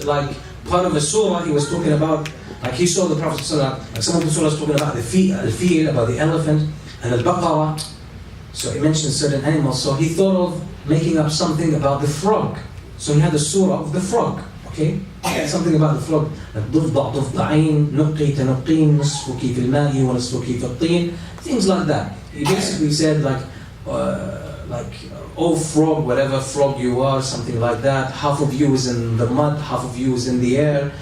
like part of a surah, he was talking about, like he saw the Prophet ﷺ, like some of the surahs talking about the feel, about the elephant, and al-baqarah. So he mentioned certain animals. So he thought of making up something about the frog. So he had a surah of the frog. Okay? Something about the frog. Like ضفدع ضفدعين نقي تنقين نصفك في الماء ونصفك في الطين. Things like that. He basically said like, oh frog, whatever frog you are, something like that. Half of you is in the mud, half of you is in the air.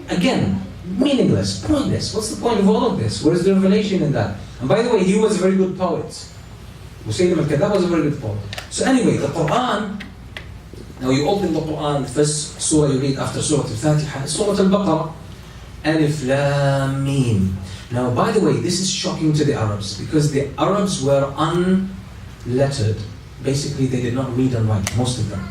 Again, meaningless, pointless. What's the point of all of this? Where is the revelation in that? And by the way, he was a very good poet. Musaylim al-Kadhab was a very good poet. So anyway, the Quran, now you open the Quran, the first surah you read after Surah Al-Fatiha, Surah Al-Baqarah, Alif Lam Mim. Now by the way, this is shocking to the Arabs, because the Arabs were unlettered. Basically, they did not read and write, most of them.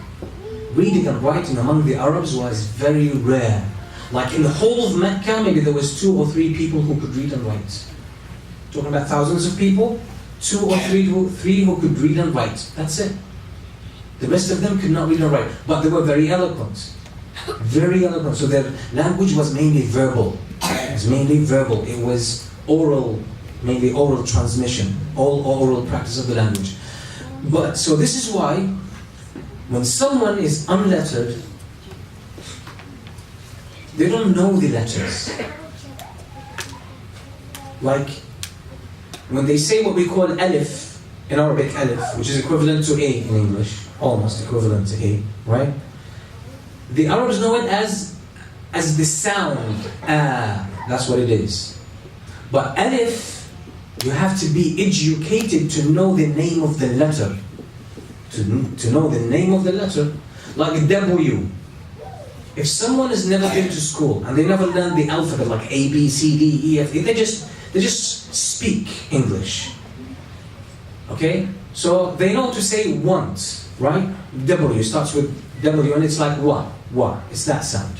Reading and writing among the Arabs was very rare. Like in the whole of Mecca, maybe there was 2 or 3 people who could read and write. Talking about thousands of people, 2 or 3 who could read and write. That's it. The rest of them could not read and write, but they were very eloquent. Very eloquent. So their language was mainly verbal. It was mainly verbal. It was oral, mainly oral transmission, all oral practice of the language. But so this is why when someone is unlettered, they don't know the letters. Like when they say what we call alif in Arabic, alif, which is equivalent to A in English, almost equivalent to A, right? The Arabs know it as the sound, that's what it is. But alif, you have to be educated to know the name of the letter. To know the name of the letter, like W. If someone has never been to school and they never learned the alphabet, like A, B, C, D, E, F, they just speak English. Okay? So they know to say want, right? W starts with W and it's like wa. It's that sound.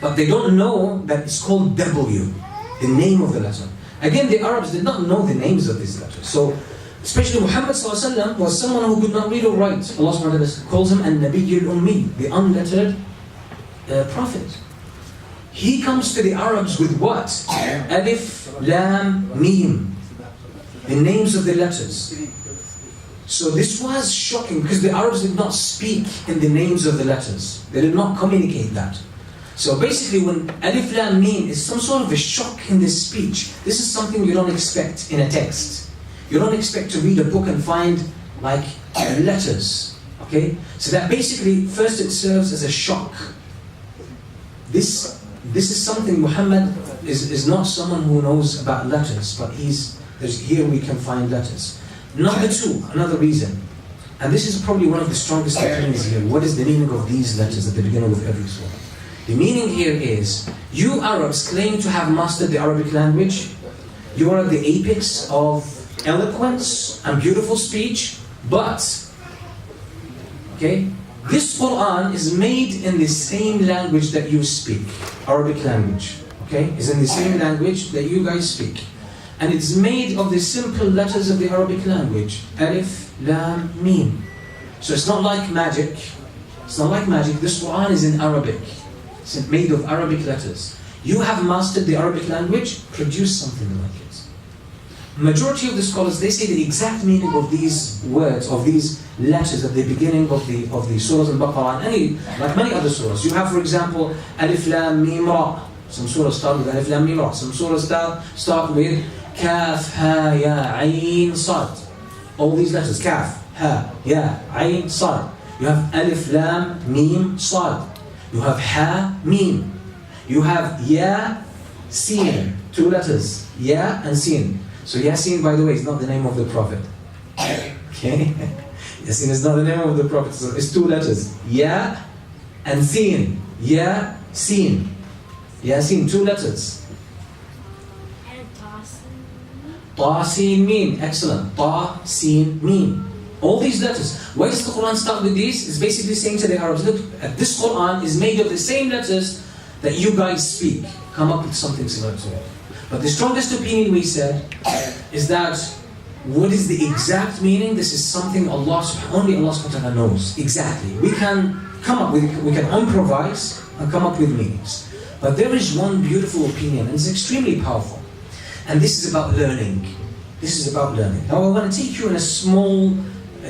But they don't know that it's called W, the name of the letter. Again, the Arabs did not know the names of these letters. So, especially Muhammad ﷺ was someone who could not read or write. Allah subhanahu wa ta'ala calls him An-Nabiyyul Ummi, the unlettered prophet. He comes to the Arabs with what? Alif, Lam, Mim. The names of the letters. So this was shocking because the Arabs did not speak in the names of the letters. They did not communicate that. So basically when Alif Lam Mim is some sort of a shock in this speech, this is something you don't expect in a text. You don't expect to read a book and find like letters. Okay? So that basically, first it serves as a shock. This is something Muhammad is not someone who knows about letters, but here we can find letters. Number 2, another reason, and this is probably one of the strongest opinions here. What is the meaning of these letters at the beginning of every surah? The meaning here is, you Arabs claim to have mastered the Arabic language. You are at the apex of eloquence and beautiful speech, but, okay, this Quran is made in the same language that you speak, Arabic language, okay? It's in the same language that you guys speak. And it's made of the simple letters of the Arabic language, Alif, Lam, Mim. So it's not like magic. It's not like magic. This Quran is in Arabic. It's made of Arabic letters. You have mastered the Arabic language, produce something like it. Majority of the scholars, they say the exact meaning of these words, of these letters at the beginning of the surahs al-Baqarah and like many other surahs. You have, for example, Alif Lam Mim Ra. Some surahs start with Alif Lam Mim Ra. Some surahs start with Kaf Ha Ya Ayn Sad. All these letters, Kaf, Ha, Ya, Ayn, Sad. You have Alif Lam Mim Sad. You have Ha Mim. You have Ya Sin. 2 letters, Ya and Sin. So Yasin, by the way, is not the name of the Prophet. Okay? Yasin is not the name of the Prophet. So it's 2 letters. Ya and Sin. Ya, Sin. Yasin, 2 letters. Ta, Sin, Mim. Excellent. Ta, Sin, Mim. All these letters. Why does the Quran start with these? It's basically saying to the Arabs, look, this Quran is made of the same letters that you guys speak. Come up with something similar to it. But the strongest opinion we said is that what is the exact meaning? This is something only Allah subhanahu wa ta'ala knows. Exactly. We can we can improvise and come up with meanings. But there is one beautiful opinion, and it's extremely powerful. And this is about learning. This is about learning. Now I want to take you in a small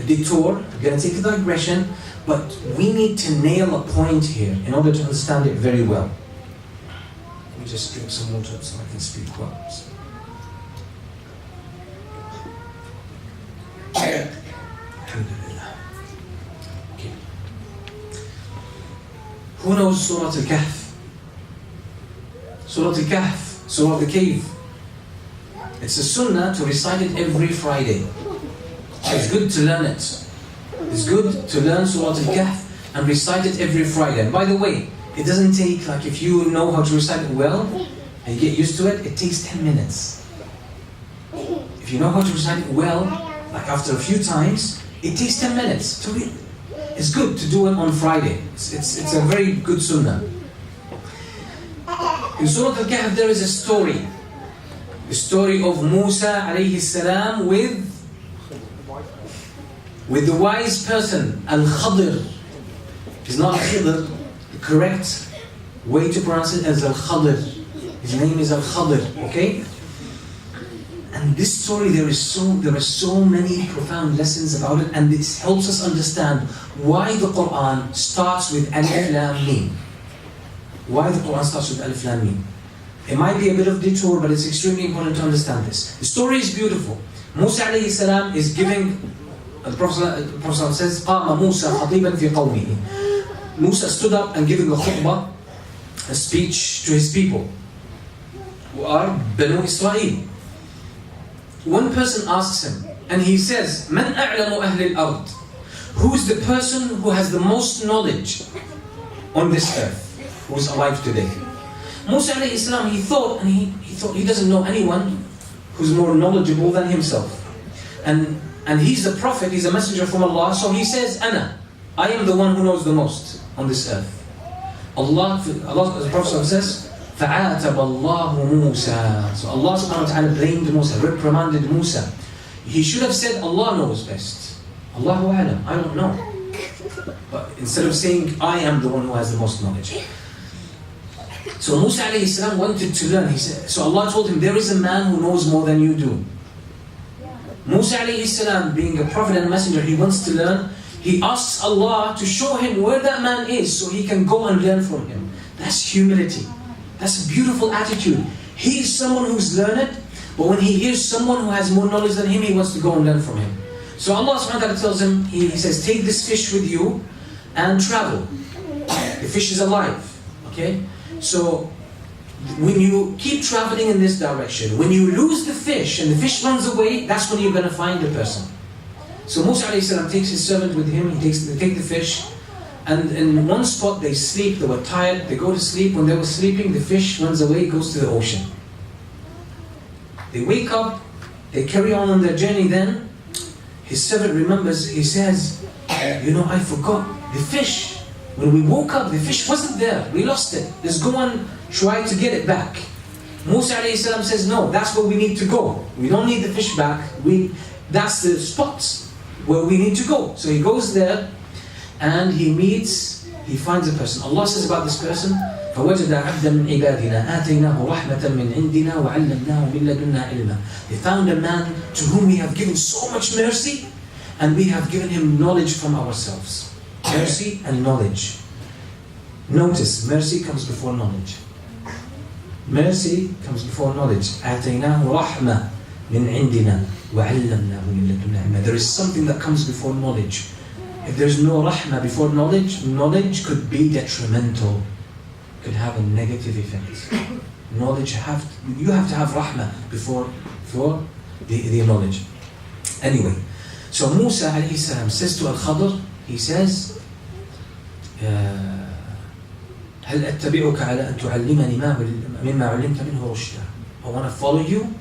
detour. I'm going to take a digression, but we need to nail a point here in order to understand it very well. Let me just drink some water so I can speak well. Alhamdulillah. Okay. Who knows Surah Al-Kahf? Surah Al-Kahf, Surah of the Cave. It's a sunnah to recite it every Friday. It's good to learn it. It's good to learn Surah Al-Kahf and recite it every Friday. And by the way, it doesn't take, like if you know how to recite it well and you get used to it, it takes 10 minutes. If you know how to recite it well, like after a few times, it takes 10 minutes to read. It's good to do it on Friday. It's a very good sunnah. In Surah Al-Kahf there is a story. The story of Musa alayhi salam with the wise person, Al-Khadir. It's not Khidr. The correct way to pronounce it is Al-Khadir. His name is Al-Khadir, okay? And this story, there are so many profound lessons about it, and this helps us understand why the Quran starts with Alif Lam Mim. Why the Quran starts with Alif Lam Mim. It might be a bit of detour, but it's extremely important to understand this. The story is beautiful. Musa alayhi salam is giving, the Prophet says, قَامَ مُوسَى خَطِيبًا فِي قَوْمِهِ. Musa stood up and giving a khutbah, a speech to his people, who are Banu Israel. One person asks him, and he says, مَنْ أَعْلَمُ أَهْلِ الْأَرْضِ? Who is the person who has the most knowledge on this earth, who is alive today? Musa alayhi salam, he thought he doesn't know anyone who's more knowledgeable than himself. And he's a prophet, he's a messenger from Allah, so he says, I am the one who knows the most on this earth. Allah, the Prophet says, فَعَاتَبَ اللَّهُ مُوسَى. So Allah subhanahu wa ta'ala blamed Musa, reprimanded Musa. He should have said, Allah knows best. Allahu a'lam, I don't know. But instead of saying, I am the one who has the most knowledge. So Musa alayhi salam wanted to learn. He said, so Allah told him, there is a man who knows more than you do. Musa alayhi salam, being a prophet and a messenger, he wants to learn. He asks Allah to show him where that man is so he can go and learn from him. That's humility. That's a beautiful attitude. He is someone who's learned, but when he hears someone who has more knowledge than him, he wants to go and learn from him. So Allah subhanahu wa ta'ala tells him, he says, take this fish with you and travel. The fish is alive. Okay? So when you keep traveling in this direction, when you lose the fish and the fish runs away, that's when you're going to find the person. So Musa alayhi salam takes his servant with him, they take the fish, and in one spot they sleep, they were tired, they go to sleep. When they were sleeping, the fish runs away, goes to the ocean. They wake up, they carry on their journey. Then his servant remembers, he says, I forgot the fish. When we woke up, the fish wasn't there, we lost it. Let's go and try to get it back. Musa alayhi salam says, no, that's where we need to go. We don't need the fish back, that's the spot where we need to go. So he goes there, and he finds a person. Allah says about this person, فَوَجَدَ عَبْدًا مِنْ عِبَادِنَا آتَيْنَاهُ رَحْمَةً مِنْ عِنْدِنَا وَعَلَّمْنَاهُ مِنْ لَدُنَّا عِلْمًا. They found a man to whom we have given so much mercy, and we have given him knowledge from ourselves. Mercy and knowledge. Notice, mercy comes before knowledge. Mercy comes before knowledge. آتَيْنَاهُ رَحْمَةً مِنْ عِنْدِنَا وَعَلَّمْنَاهُ مِنْ لَدُنَّا عِلْمًا. There is something that comes before knowledge. If there's no rahmah before knowledge, knowledge could be detrimental, could have a negative effect. You have to have rahmah before the knowledge. Anyway, so Musa alayhi salam says to Al-Khadir, he says, هل أتبعك على أن تعلمني مما علمت منه رشدا. I want to follow you,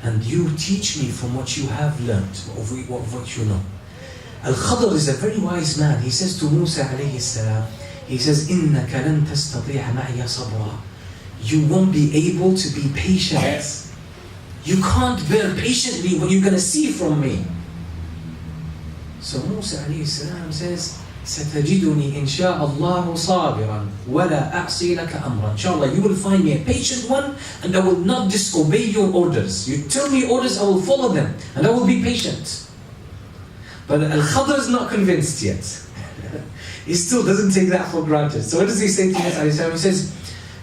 and you teach me from what you have learned, of what you know. Al-Khadir is a very wise man. He says to Musa alayhi salam, he says, إِنَّكَ لَن تَسْتَطِيعَ مَعِيَ صَبْرًا. You won't be able to be patient. You can't bear patiently what you're going to see from me. So Musa alayhi salam says, ستجدني إن شاء الله صابرا ولا أعصي لك أمرا. Inshallah, you will find me a patient one, and I will not disobey your orders. You tell me orders, I will follow them, and I will be patient. But Al-Khadr is not convinced yet. He still doesn't take that for granted. So what does he say to Yunus? He says,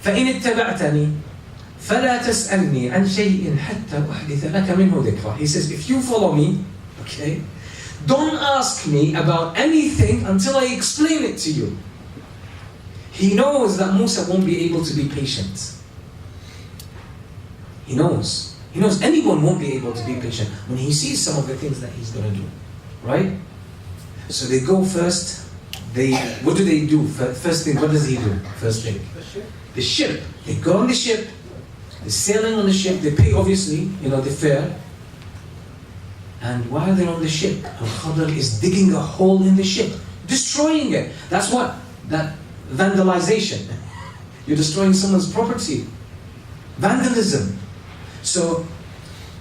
فَإِنِ اتَّبَعْتَنِي فَلَا تَسْأَلْنِي عَنْ شَيْءٍ حَتَّى أُحْدِثَ لَكَ مِنْهُ ذِكْرًا. He says, if you follow me, okay, don't ask me about anything until I explain it to you. He knows that Musa won't be able to be patient. He knows. He knows anyone won't be able to be patient when he sees some of the things that he's going to do. Right? So they go first. What do they do? First thing, what does he do? First thing. The ship. They go on the ship. They're sailing on the ship. They pay, obviously, the fare. And while they're on the ship, Al-Khadr is digging a hole in the ship, destroying it. That's what? That vandalization. You're destroying someone's property. Vandalism. So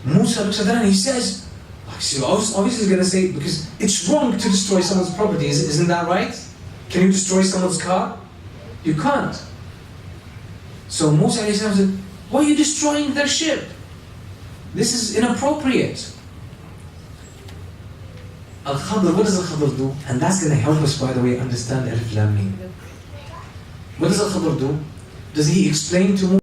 Musa looks at that and he says, obviously he's going to say, because it's wrong to destroy someone's property, isn't that right? Can you destroy someone's car? You can't. So Musa said, why are you destroying their ship? This is inappropriate. Al-Khadr, what does Al-Khadr do? And that's going to help us, by the way, understand Alif Lam Mim. What does Al-Khadr do? Does he explain to Musa?